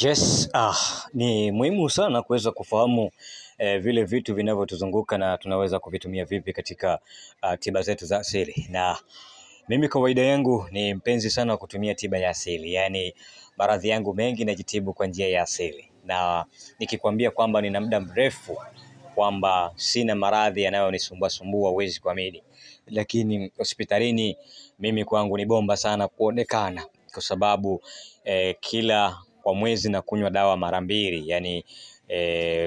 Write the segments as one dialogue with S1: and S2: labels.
S1: Yes, ni muhimu sana kuweza kufahamu vile vitu vinavyotuzunguka na tunaweza kuvitumia vipi katika tiba zetu za asili. Na mimi kawaida yangu ni mpenzi sana wa kutumia tiba ya asili. Yaani maradhi yangu mengi najitibu kwa njia ya asili. Na nikikwambia kwamba nina muda mrefu kwamba sina maradhi yanayonisumbua huwezi kuamini. Lakini hospitalini mimi kwangu ni bomba sana kuonekana kwa sababu kila kwa mwezi na kunywa dawa mara mbili, yani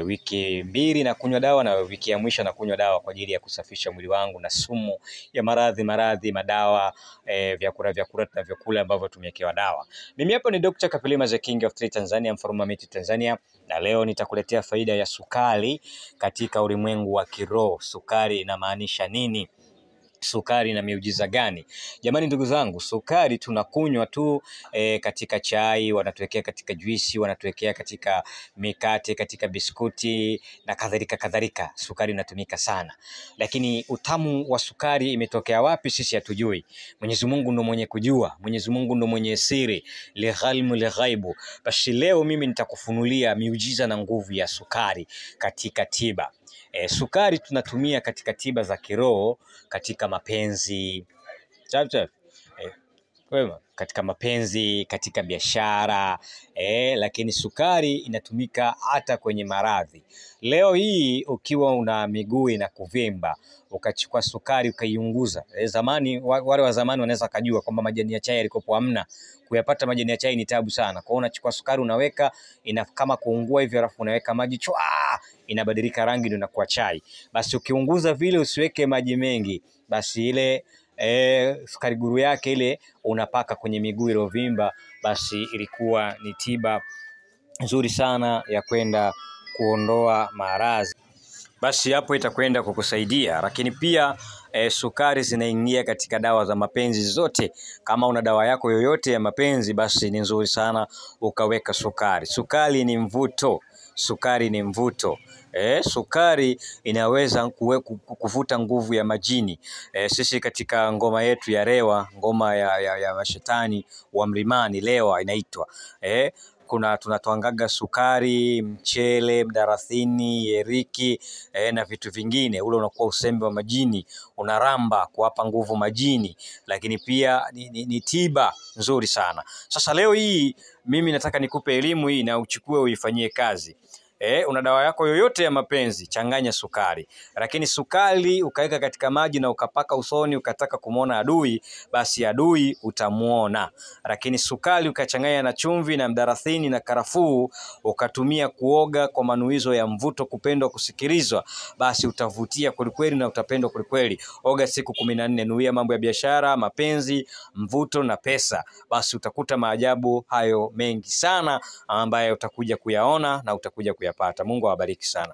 S1: wiki mbili na kunywa dawa na wiki ya mwisho na kunywa dawa kwa ajili ya kusafisha mwili wangu na sumu ya maradhi madawa, vyakula na vyakula ambavyo tumewekewa dawa. Mimi hapa ni Dr. Kapilima, the King of Tree Tanzania, Mfarumamiti Tanzania, na leo nitakuletea faida ya sukari katika ulimwengu wa kiroho. Sukari inamaanisha nini? Sukari na miujiza gani? Jamani ndugu zangu, sukari tunakunywa tu katika chai, wanatuwekea katika juisi, wanatuwekea katika mikate, katika biskuti na kadhalika. Sukari inatumika sana. Lakini utamu wa sukari imetokea wapi sisi hatujui. Mwenyezi Mungu ndo mwenye kujua, Mwenyezi Mungu ndo mwenye siri, lighaibu. Basi leo mimi nitakufunulia miujiza na nguvu ya sukari katika tiba. Sukari tunatumia katika tiba za kiroho, katika mapenzi, katika mapenzi, katika biashara, lakini sukari inatumika hata kwenye maradhi. Leo hii ukiwa una miguu na kuvimba, ukachukua sukari ukaiunguza. Zamani wale wa zamani wanaweza kujua kwamba majani ya chai yalikopo hamna. Kuyapata majani ya chai ni tabu sana. Kwa hiyo unachukua sukari unaweka, kama kuungua hivi, alafu unaweka maji inabadilika rangi ndio inakuwa chai. Basi ukiunguza vile, usiweke maji mengi, basi ile sukari guru yake ile unapaka kwenye miguu iliyovimba, basi ilikuwa ni tiba nzuri sana ya kwenda kuondoa maradhi. Basi hapo itakwenda kukusaidia. Lakini pia sukari zinaingia katika dawa za mapenzi zote. Kama una dawa yako yoyote ya mapenzi, basi ni nzuri sana ukaweka sukari. Sukari ni mvuto. Sukari inaweza kuvuta nguvu ya majini. Sisi katika ngoma yetu ya Lewa, ngoma ya mashetani wa mlimani, Lewa inaitwa. Tunatoangaga sukari, mchele, mdalasini, yeriki na vitu vingine. Ule unakuwa usembe wa majini, unaramba kuwapa nguvu majini. Lakini pia ni tiba nzuri sana. Sasa leo hii mimi nataka nikupe elimu hii na uchukue uifanyie kazi. Una dawa yako yoyote ya mapenzi, changanya sukari. Lakini sukari ukaweka katika maji na ukapaka usoni, ukataka kumuona adui, basi adui utamuona. Lakini sukari ukachanganya na chumvi na mdalasini na karafuu, ukatumia kuoga kwa manuizo ya mvuto, kupendwa, kusikilizwa, basi utavutia kwelikweli na utapendwa kwelikweli. Oga siku 14, nuia mambo ya biashara, mapenzi, mvuto na pesa. Basi utakuta maajabu hayo mengi sana ambayo utakuja kuyaona na utakuja kuyapata. Mungu awabariki sana.